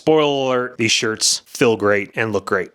Spoiler alert, these shirts feel great and look great.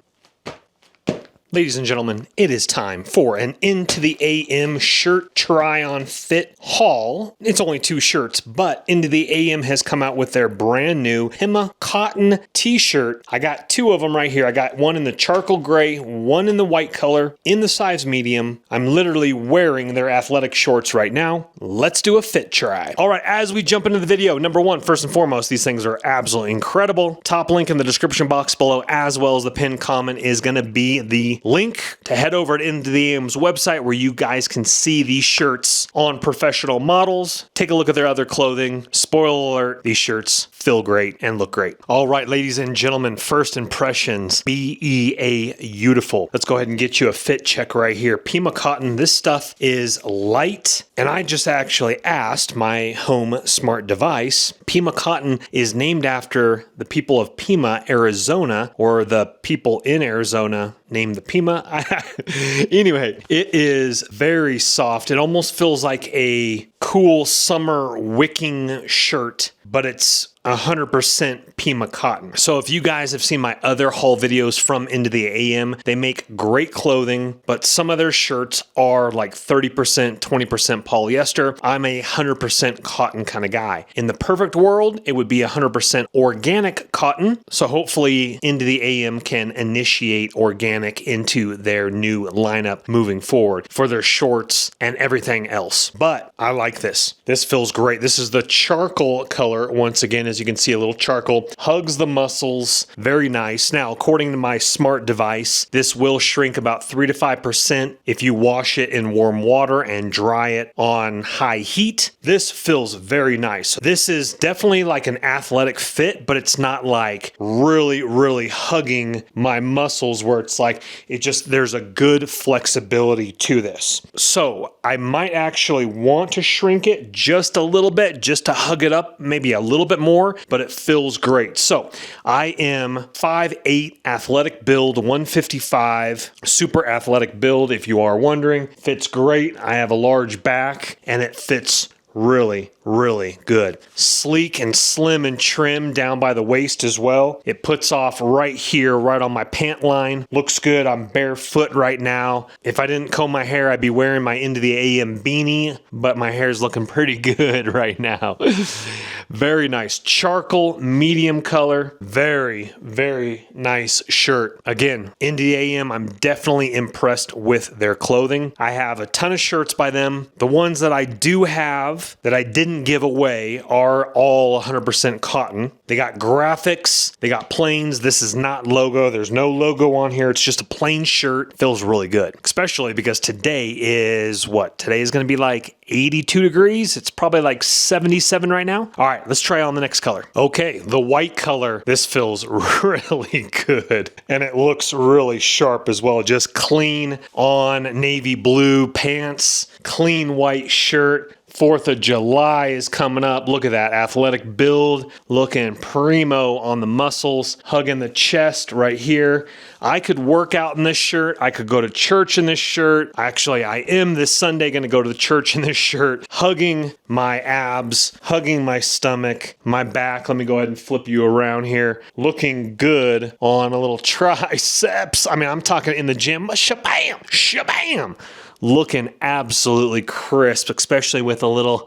Ladies and gentlemen, it is time for an Into the AM shirt try-on fit haul. It's only 2 shirts, but Into the AM has come out with their brand new Pima Cotton t-shirt. I got 2 of them right here. I got one in the charcoal gray, one in the white color, in the size medium. I'm literally wearing their athletic shorts right now. Let's do a fit try. All right, as we jump into the video, number 1, first and foremost, these things are absolutely incredible. Top link in the description box below, as well as the pinned comment, is going to be the link to head over to Into the AM's website where you guys can see these shirts on professional models. Take a look at their other clothing. Spoiler alert, these shirts feel great and look great. All right, ladies and gentlemen, first impressions, beautiful. Let's go ahead and get you a fit check right here. Pima Cotton, this stuff is light, and I just actually asked my home smart device. Pima Cotton is named after the people of Pima, Arizona, or the people in Arizona named the Pima. Anyway, it is very soft. It almost feels like a cool summer wicking shirt, but it's 100% Pima Cotton. So if you guys have seen my other haul videos from Into the AM, they make great clothing, but some of their shirts are like 30%, 20% polyester. I'm a 100% cotton kind of guy. In the perfect world, it would be 100% organic cotton. So hopefully Into the AM can initiate organic into their new lineup moving forward for their shorts and everything else. But I like this. This feels great. This is the charcoal color. Once again, as you can see, a little charcoal hugs the muscles. Very nice. Now, according to my smart device, this will shrink about 3 to 5% if you wash it in warm water and dry it on high heat. This feels very nice. This is definitely like an athletic fit, but it's not like really hugging my muscles where it's like there's a good flexibility to this. So I might actually want to shrink it just a little bit, just to hug it up maybe a little bit more, but it feels great. So I am 5'8", athletic build, 155, super athletic build, if you are wondering. Fits great. I have a large back, and it fits really good. Sleek and slim and trim down by the waist as well. It puts off right here, right on my pant line. Looks good. I'm barefoot right now. If I didn't comb my hair, I'd be wearing my Into the AM beanie, but my hair's looking pretty good right now. Very nice. Charcoal, medium color. Very nice shirt. Again, Into the AM, I'm definitely impressed with their clothing. I have a ton of shirts by them. The ones that I do have that I didn't give away are all 100% cotton. They got graphics, they got planes. This is not logo. There's no logo on here. It's just a plain shirt. Feels really good, especially because today is what? Today is going to be like 82 degrees. It's probably like 77 right now. All right, let's try on the next color. Okay, the white color. This feels really good, and it looks really sharp as well. Just clean on navy blue pants, clean white shirt. 4th of July is coming up. Look at that athletic build, looking primo on the muscles, hugging the chest right here. I could work out in this shirt. I could go to church in this shirt. Actually, I am this Sunday going to go to the church in this shirt, hugging my abs, hugging my stomach, my back. Let me go ahead and flip you around here. Looking good on a little triceps. I mean, I'm talking in the gym. Shabam. Looking absolutely crisp, especially with a little,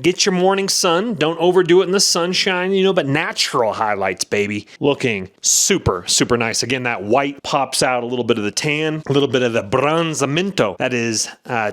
get your morning sun. Don't overdo it in the sunshine, but natural highlights, baby. Looking super nice. Again, that white pops out a little bit of the tan, a little bit of the bronzeamento. That is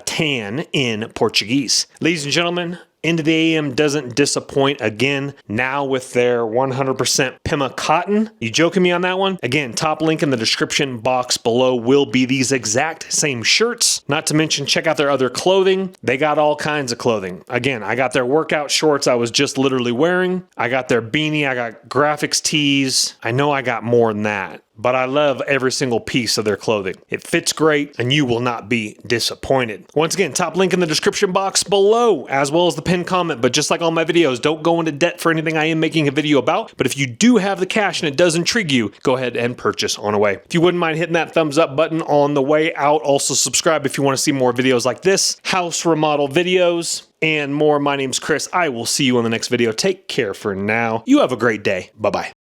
tan in Portuguese. Ladies and gentlemen, Into the AM doesn't disappoint again, now with their 100% Pima Cotton. You joking me on that one? Again, top link in the description box below will be these exact same shirts. Not to mention, check out their other clothing. They got all kinds of clothing. Again, I got their workout shorts I was just literally wearing. I got their beanie. I got graphics tees. I know I got more than that, but I love every single piece of their clothing. It fits great, and you will not be disappointed. Once again, top link in the description box below, as well as the pinned comment. But just like all my videos, don't go into debt for anything I am making a video about. But if you do have the cash and it does intrigue you, go ahead and purchase on away. If you wouldn't mind hitting that thumbs up button on the way out. Also subscribe if you want to see more videos like this, house remodel videos, and more. My name's Chris. I will see you on the next video. Take care for now. You have a great day. Bye-bye.